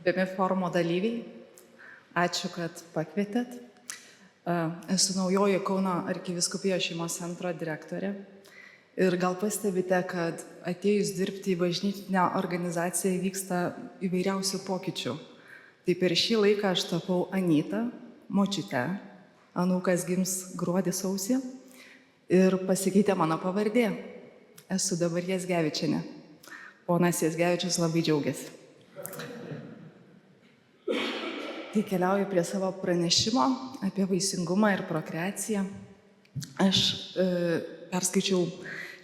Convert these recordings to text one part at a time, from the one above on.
Gerbiami forumo dalyviai, ačiū, kad pakvietėt. Esu naujoji Kauno arkivyskupijos šeimos centro direktorė. Ir gal pastebite, kad atėjus dirbti į bažnytinę organizaciją vyksta įvairiausių pokyčių. Tai per šį laiką aš tapau Anyta, močiute, anūkas gims gruodį sausį ir pasikeitė mano pavardė. Esu dabar Jazgevičienė. Ponas Jazgevičius labai džiaugiasi. Tai keliauju prie savo pranešimo apie vaisingumą ir prokreaciją. Aš perskaičiau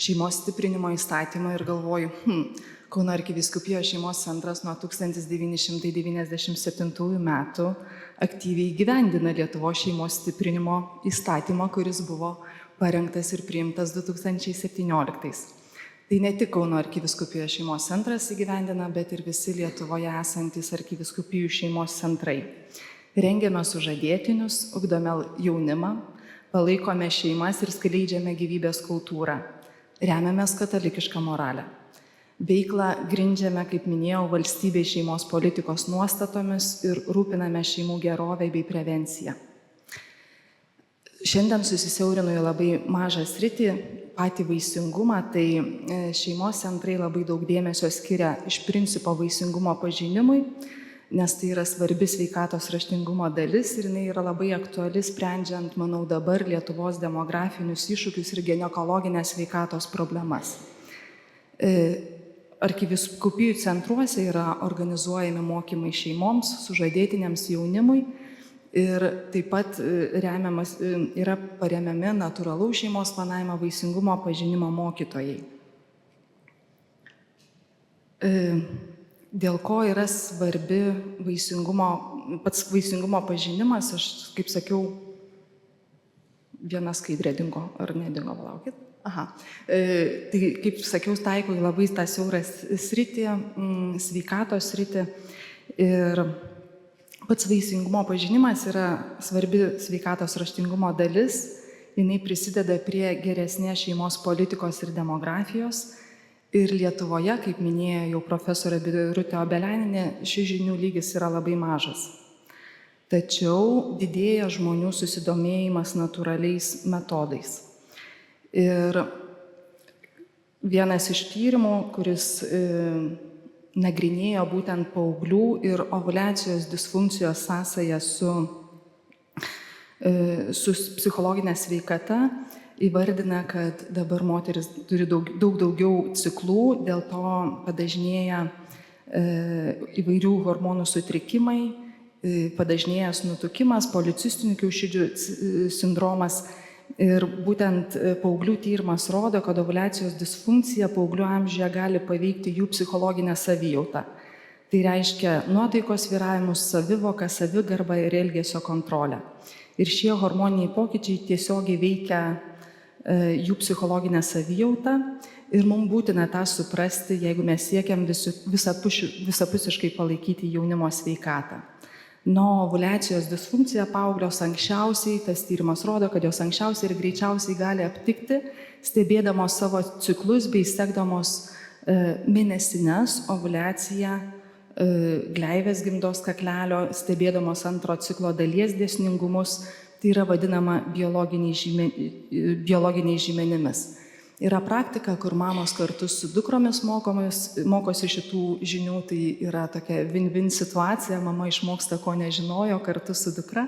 šeimos stiprinimo įstatymą ir galvoju, Kauno arkivyskupijos šeimos centras nuo 1997 metų aktyviai įgyvendina Lietuvos šeimos stiprinimo įstatymą, kuris buvo parengtas ir priimtas 2017. Tai ne tik Kauno arkivyskupijos šeimos centras įgyvendina, bet ir visi Lietuvoje esantys arkivyskupijų šeimos centrai. Rengiame sužadėtinius, ugdome jaunimą, palaikome šeimas ir skleidžiame gyvybės kultūrą. Remiamės katalikišką moralę. Veiklą grindžiame, kaip minėjau, valstybei šeimos politikos nuostatomis ir rūpiname šeimų gerovę bei prevenciją. Šiandien susisiaurinu į labai mažą sritį, patį vaisingumą, tai šeimos centrai labai daug dėmesio skiria iš principo vaisingumo pažinimui, nes tai yra svarbi sveikatos raštingumo dalis ir jinai yra labai aktuali sprendžiant, manau, dabar Lietuvos demografinius iššūkius ir ginekologinės sveikatos problemas. Arkivyskupijų centruose yra organizuojami mokymai šeimoms, sužadėtiniams, jaunimui ir taip pat yra paremiami natūralaus šeimos planavimo vaisingumo pažinimo mokytojai. Dėl ko yra svarbi pats vaisingumo pažinimas, aš kaip sakiau, viena skaidrė dingo, ar nedingo, palaukit. Tai kaip sakiau, taikau į labai tą siaurą sritį, sveikatos sritį ir pats vaisingumo pažinimas yra svarbi sveikatos raštingumo dalis, jinai prisideda prie geresnės šeimos politikos ir demografijos ir Lietuvoje, kaip minėjo jau profesorė Birutė Obeleinienė, šis žinių lygis yra labai mažas. Tačiau didėja žmonių susidomėjimas natūraliais metodais. Ir vienas iš tyrimų, kuris nagrinėjo būtent paauglių ir ovuliacijos disfunkcijos sąsają su psichologinė sveikata, įvardina, kad dabar moteris turi daug daugiau ciklų, dėl to padažnėja įvairių hormonų sutrikimai, padažnėjęs nutukimas, policistinių kiaušidžių sindromas. Ir būtent paauglių tyrimas rodo, kad ovuliacijos disfunkcija paauglių amžiuje gali paveikti jų psichologinę savijautą. Tai reiškia nuotaikos vyravimus, savivoką, savigarbą ir elgesio kontrolę. Ir šie hormoniniai pokyčiai tiesiogiai veikia jų psichologinę savijautą ir mums būtina tą suprasti, jeigu mes siekiam visapusiškai palaikyti jaunimo sveikatą. Nuo ovuliacijos disfunkcija paauglios anksčiausiai, tas tyrimas rodo, kad jos anksčiausiai ir greičiausiai gali aptikti, stebėdamos savo ciklus bei sekdamos mėnesines, ovuliaciją, gleivės gimdos kaklelio, stebėdamos antro ciklo dalies dėsningumus, tai yra vadinama biologiniais žymenimis. Yra praktika, kur mamos kartu su dukromis mokosi šitų žinių, tai yra tokia win-win situacija, mama išmoksta, ko nežinojo kartu su dukra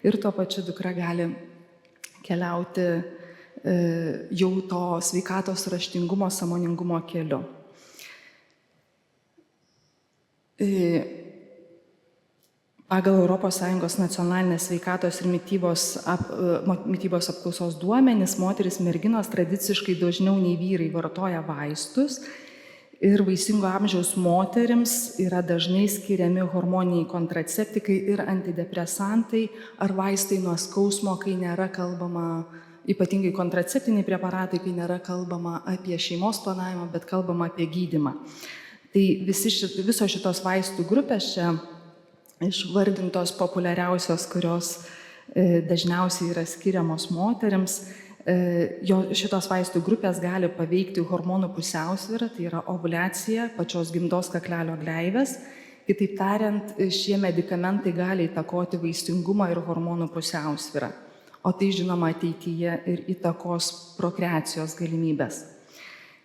ir tuo pačiu dukra gali keliauti jau to sveikatos raštingumo, sąmoningumo keliu. Pagal ES nacionalinės sveikatos ir mitybos apklausos duomenis, moteris merginos tradiciškai dažniau nei vyrai vartoja vaistus ir vaisingo amžiaus moterims yra dažnai skiriami hormoniniai kontraceptikai ir antidepresantai ar vaistai nuo skausmo, kai nėra kalbama, ypatingai kontraceptiniai preparatai, kai nėra kalbama apie šeimos planavimą, bet kalbama apie gydymą. Tai visos šitos vaistų grupės čia išvardintos populiariausios, kurios dažniausiai yra skiriamos moterims. Šitos vaistų grupės gali paveikti hormonų pusiausvyrą, tai yra ovuliacija, pačios gimdos kaklelio gleivės Kitaip tariant, šie medikamentai gali įtakoti vaisingumą ir hormonų pusiausvyrą, o tai žinoma ateityje ir įtakos prokreacijos galimybės.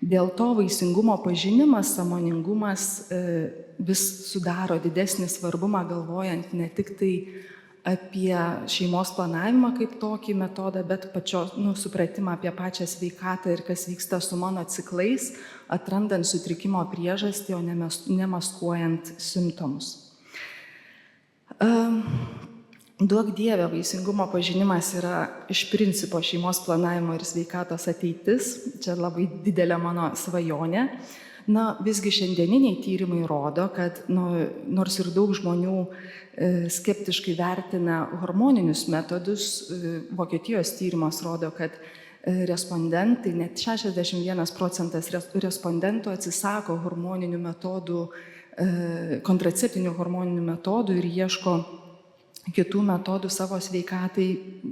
Dėl to vaisingumo pažinimas, sąmoningumas vis sudaro didesnį svarbumą, galvojant ne tik tai apie šeimos planavimą kaip tokį metodą, bet supratimą apie pačią sveikatą ir kas vyksta su mano ciklais, atrandant sutrikimo priežastį, o nemaskuojant simptomus. Duok Dieve, vaisingumo pažinimas yra iš principo šeimos planavimo ir sveikatos ateitis. Čia labai didelė mano svajonė. Visgi šiandieniniai tyrimai rodo, kad nors ir daug žmonių skeptiškai vertina hormoninius metodus, Vokietijos tyrimas rodo, kad respondentai, net 61% respondentų atsisako hormoninių metodų, kontraceptinių hormoninių metodų ir ieško kitų metodų savo sveikatai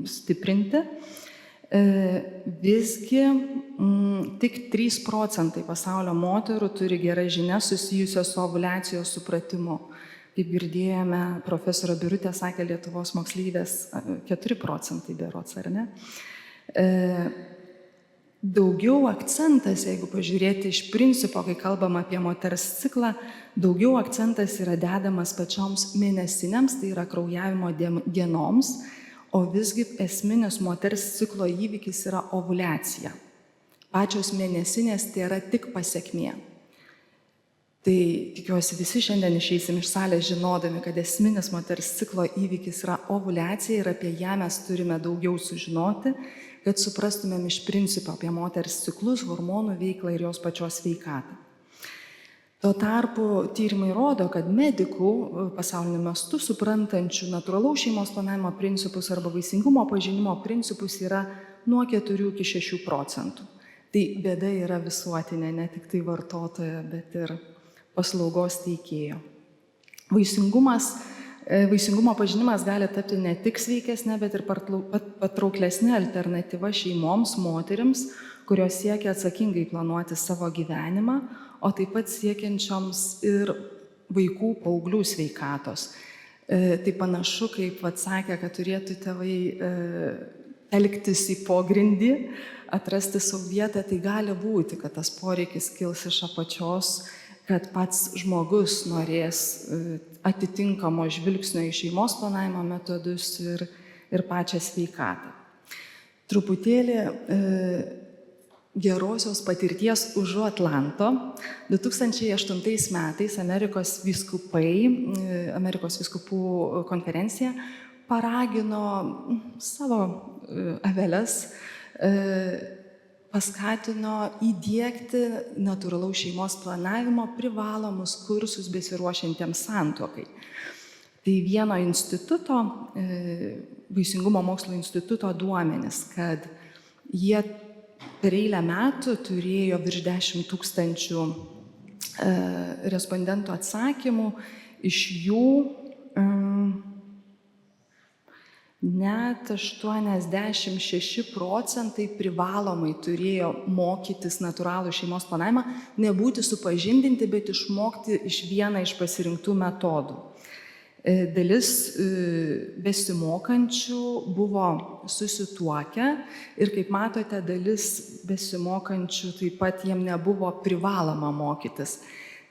stiprinti. Visgi tik 3% pasaulio moterų turi geras žinias susijusios su ovuliacijos supratimu. Kaip girdėjome, profesorė Birutė sakė, Lietuvos moksleivės 4% berods, ar ne? Daugiau akcentas, jeigu pažiūrėti iš principo, kai kalbam apie moters ciklą, daugiau akcentas yra dedamas pačioms mėnesinėms, tai yra kraujavimo dienoms, o visgi esminis moters ciklo įvykis yra ovuliacija. Pačios mėnesinės tai yra tik pasekmė. Tai tikiuosi visi šiandien išeisim iš salės žinodami, kad esminis moters ciklo įvykis yra ovuliacija ir apie ją mes turime daugiau sužinoti, kad suprastumėm iš principo apie moters ciklus, hormonų veiklą ir jos pačios sveikatą. Tuo tarpu tyrimai rodo, kad medikų pasauliniu mastu suprantančių natūralaus šeimos planavimo principus arba vaisingumo pažinimo principus yra nuo 4 iki 6%. Tai bėda yra visuotinė, ne tik tai vartotojo, bet ir paslaugos teikėjo. Vaisingumo pažinimas gali tapti ne tik sveikesnė, bet ir patrauklesnė alternatyva šeimoms, moterims, kurios siekia atsakingai planuoti savo gyvenimą, o taip pat siekiančioms ir vaikų, paauglių sveikatos. Tai panašu, kaip atsakė, kad turėtų tėvai elgtis į pogrindį, atrasti savo vietą, tai gali būti, kad tas poreikis kils iš apačios, kad pats žmogus norės atitinkamo žvilgsnio į šeimos planavimo metodus ir pačią sveikatą. Truputėlį gerosios patirties už Atlanto. 2008 metais Amerikos vyskupų konferencija paragino savo aveles, paskatino įdiegti natūralaus šeimos planavimo privalomus kursus besiruošiantiems santuokai. Tai vieno instituto, Vaisingumo mokslo instituto duomenis, kad jie per eilę metų turėjo virš 10 000 respondentų atsakymų, iš jų net 86% privalomai turėjo mokytis natūralų šeimos planavimą, nebūti supažindinti, bet išmokti iš vieną iš pasirinktų metodų. Dalis besimokančių buvo susituokę ir, kaip matote, dalis besimokančių taip pat jiem nebuvo privaloma mokytis.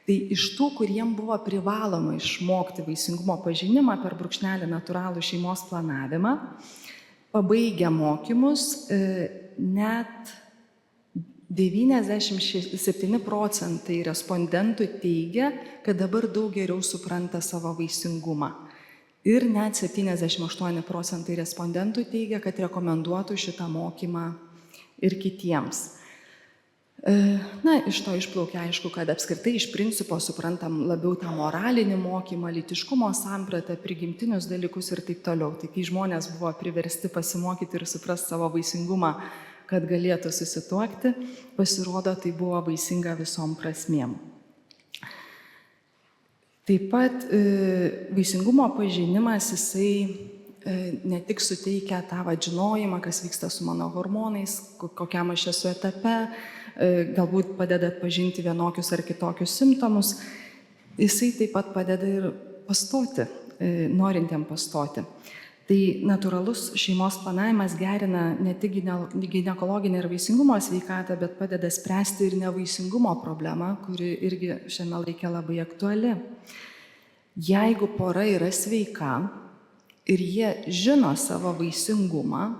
Tai iš tų, kuriem buvo privaloma išmokti vaisingumo pažinimą per brūkšnelį natūralų šeimos planavimą, pabaigę mokymus, net 97% respondentų teigia, kad dabar daug geriau supranta savo vaisingumą. Ir net 78% respondentų teigia, kad rekomenduotų šitą mokymą ir kitiems. Iš to išplaukia aišku, kad apskritai iš principo suprantam labiau tą moralinį mokymą, lytiškumo sampratą, prigimtinius dalykus ir taip toliau. Tai kai žmonės buvo priversti pasimokyti ir suprasti savo vaisingumą, kad galėtų susituokti, pasirodo, tai buvo vaisinga visom prasmėm. Taip pat vaisingumo pažinimas, jisai ne tik suteikia tą žinojimą, kas vyksta su mano hormonais, kokiam aš esu etape, galbūt padeda atpažinti vienokius ar kitokius simptomus, jisai taip pat padeda ir pastoti, norintiem pastoti. Tai natūralus šeimos planavimas gerina ne tik ginekologinę ir vaisingumo sveikatą, bet padeda spręsti ir nevaisingumo problemą, kuri irgi šiame laike labai aktuali. Jeigu pora yra sveika ir jie žino savo vaisingumą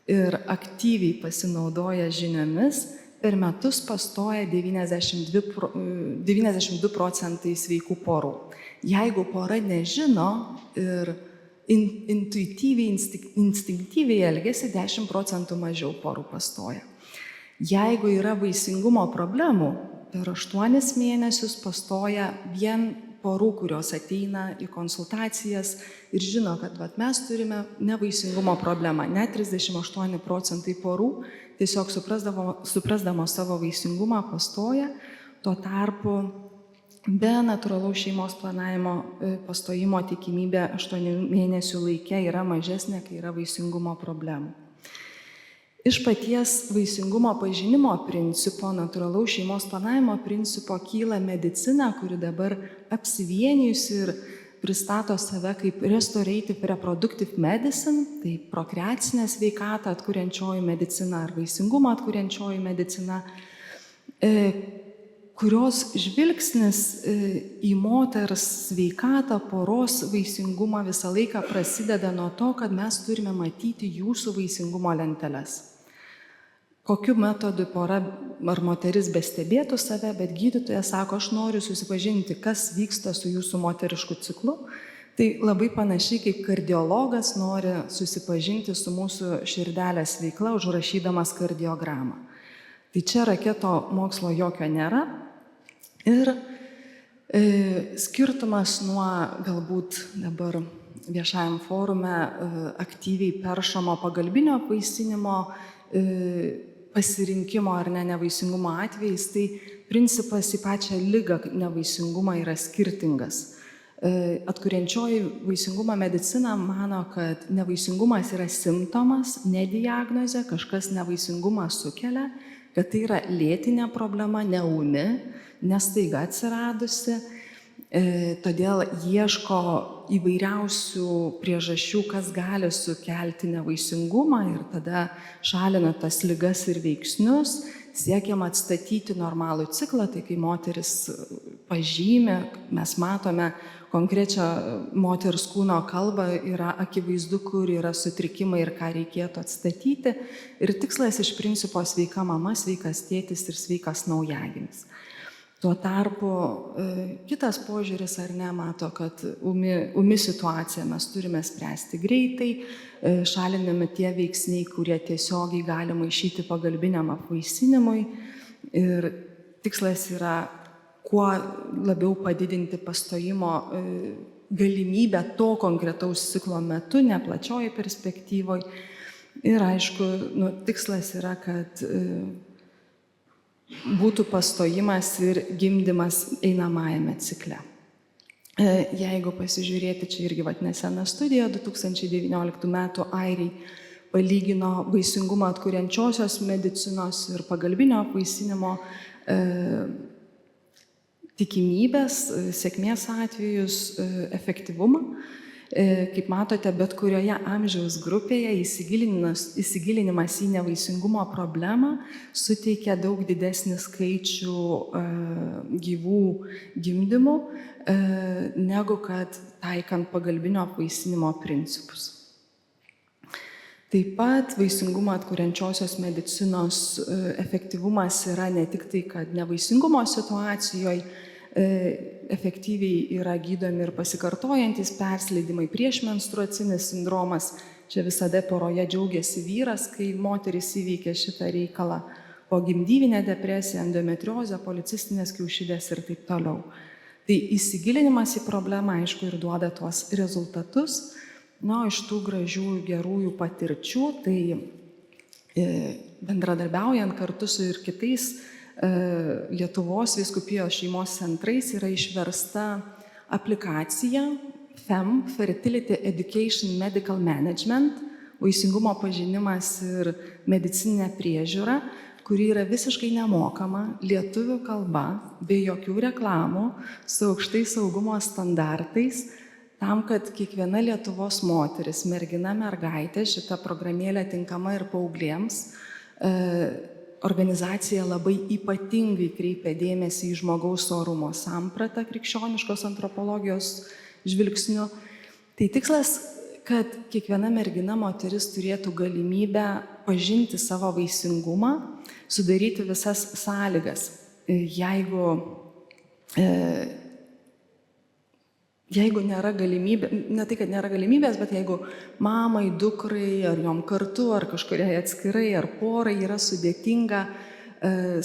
ir aktyviai pasinaudoja žiniomis, per metus pastoja 92 procentai sveikų porų. Jeigu pora nežino ir intuityviai, instinktyviai elgesi, 10 procentų mažiau porų pastoja. Jeigu yra vaisingumo problemų, per 8 mėnesius pastoja vien porų, kurios ateina į konsultacijas ir žino, kad mes turime nevaisingumo problemą. Net 38 procentai porų tiesiog suprasdamos savo vaisingumą pastoja, tuo tarpu be natūralaus šeimos planavimo pastojimo tikimybė 8 mėnesių laike yra mažesnė, kai yra vaisingumo problemų. Iš paties vaisingumo pažinimo principo, natūralaus šeimos planavimo principo kyla medicina, kuri dabar apsivienijusi ir pristato save kaip Restorative Reproductive Medicine, tai prokreacinę sveikatą atkuriančioji medicina ar vaisingumą atkuriančioji medicina, kurios žvilgsnis į moters sveikatą, poros vaisingumą visą laiką prasideda nuo to, kad mes turime matyti jūsų vaisingumo lenteles. Kokiu metodu pora ar moteris bestebėtų save, bet gydytojas sako, aš noriu susipažinti, kas vyksta su jūsų moterišku ciklu. Tai labai panašiai kaip kardiologas nori susipažinti su mūsų širdelės veikla, užrašydamas kardiogramą. Tai čia raketo mokslo jokio nėra. Ir skirtumas nuo galbūt dabar viešajam forume aktyviai peršamo pagalbinio apvaisinimo pasirinkimo ar nevaisingumo atvejais, tai principas į pačią ligą nevaisingumą yra skirtingas. Atkuriančioji vaisingumo medicina mano, kad nevaisingumas yra simptomas, ne diagnozė, kažkas nevaisingumą sukelia, kad tai yra lėtinė problema, ne ūmi, nestaiga atsiradusi, todėl ieško įvairiausių priežasčių, kas gali sukelti nevaisingumą ir tada šalina tas ligas ir veiksnius, siekiama atstatyti normalų ciklą, tai kai moteris pažymi, mes matome konkrečią moters kūno kalbą, yra akivaizdu, kur yra sutrikimai ir ką reikėtų atstatyti. Ir tikslas iš principo sveika mama, sveikas tėtis ir sveikas naujagimis. Tuo tarpu kitas požiūris mato, kad ūmi situacija mes turime spręsti greitai, šalinami tie veiksniai, kurie tiesiogiai gali maišyti pagalbiniam apvaisinimui. Ir tikslas yra kuo labiau padidinti pastojimo galimybę to konkretaus ciklo metu, ne plačioji perspektyvoje. Ir aišku, tikslas yra, kad būtų pastojimas ir gimdymas einamajame cikle. Jeigu pasižiūrėti, čia irgi nesena studija, 2019 metų airiai palygino vaisingumą atkuriančiosios medicinos ir pagalbinio apvaisinimo tikimybės, sėkmės atvejus, efektyvumą. Kaip matote, bet kurioje amžiaus grupėje įsigilinimas į nevaisingumo problemą suteikia daug didesnį skaičių gyvų gimdymų, negu kad taikant pagalbinio apvaisinimo principus. Taip pat vaisingumo atkuriančiosios medicinos efektyvumas yra ne tik tai, kad nevaisingumo situacijoje efektyviai yra gydomi ir pasikartojantis persleidimai, priešmenstruacinis sindromas. Čia visada poroje džiaugiasi vyras, kai moteris įveikia šitą reikalą. Pogimdyvinė depresija, endometriozė, policistinės kiaušidės ir taip toliau. Tai įsigilinimas į problemą, aišku, ir duoda tuos rezultatus. Iš tų gražių, gerųjų patirčių, tai bendradarbiaujant kartu su ir kitais Lietuvos vyskupijos šeimos centrais yra išversta aplikacija FEM, Fertility Education Medical Management, vaisingumo pažinimas ir medicininė priežiūra, kuri yra visiškai nemokama, lietuvių kalba, be jokių reklamų, su aukštais saugumo standartais, tam, kad kiekviena Lietuvos moteris, mergina, mergaitė, šita programėlė tinkama ir paauglėms, organizacija labai ypatingai kreipia dėmesį į žmogaus orumo sampratą krikščioniškos antropologijos žvilgsniu. Tai tikslas, kad kiekviena mergina, moteris turėtų galimybę pažinti savo vaisingumą, sudaryti visas sąlygas. Jeigu nėra galimybė, ne tai, kad nėra galimybės, bet jeigu mamai, dukrai, ar jom kartu, ar kažkuriai atskirai, ar porai yra sudėtinga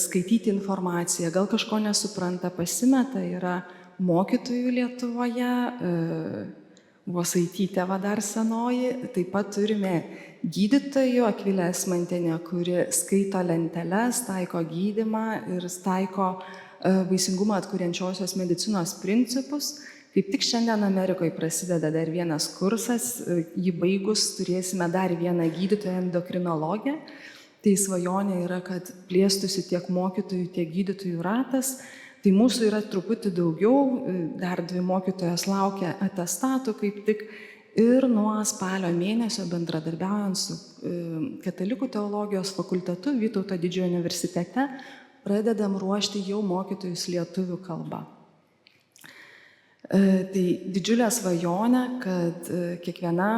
skaityti informaciją, gal kažko nesupranta, pasimeta, yra mokytojų Lietuvoje, Vosaitytė va dar senoji, taip pat turime gydytojų, Akvilė Asmantienė, kuri skaito lenteles, taiko gydymą ir taiko vaisingumą atkuriančiosios medicinos principus. Kaip tik šiandien Amerikoje prasideda dar vienas kursas, jį baigus turėsime dar vieną gydytoją endokrinologę. Tai svajonė yra, kad plėstųsi tiek mokytojų, tiek gydytojų ratas. Tai mūsų yra truputį daugiau, dar 2 mokytojos laukia atestatų kaip tik. Ir nuo spalio mėnesio bendradarbiaujant su Katalikų teologijos fakultetu Vytauto Didžiojo universitete pradedam ruošti jau mokytojus lietuvių kalba. Tai didžiulė svajonė, kad kiekviena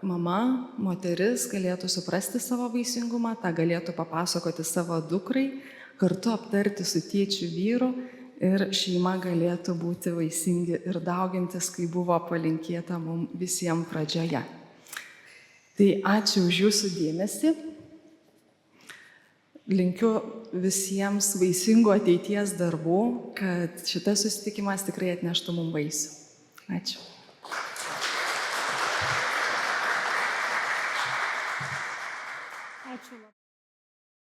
mama, moteris galėtų suprasti savo vaisingumą, tą galėtų papasakoti savo dukrai, kartu aptarti su tėčiu vyru ir šeima galėtų būti vaisingi ir daugintis, kaip buvo palinkėta mums visiems pradžioje. Tai ačiū už jūsų dėmesį. Linkiu visiems vaisingų ateities darbų, kad šitas susitikimas tikrai atneštų mums vaisių. Ačiū. Ačiū.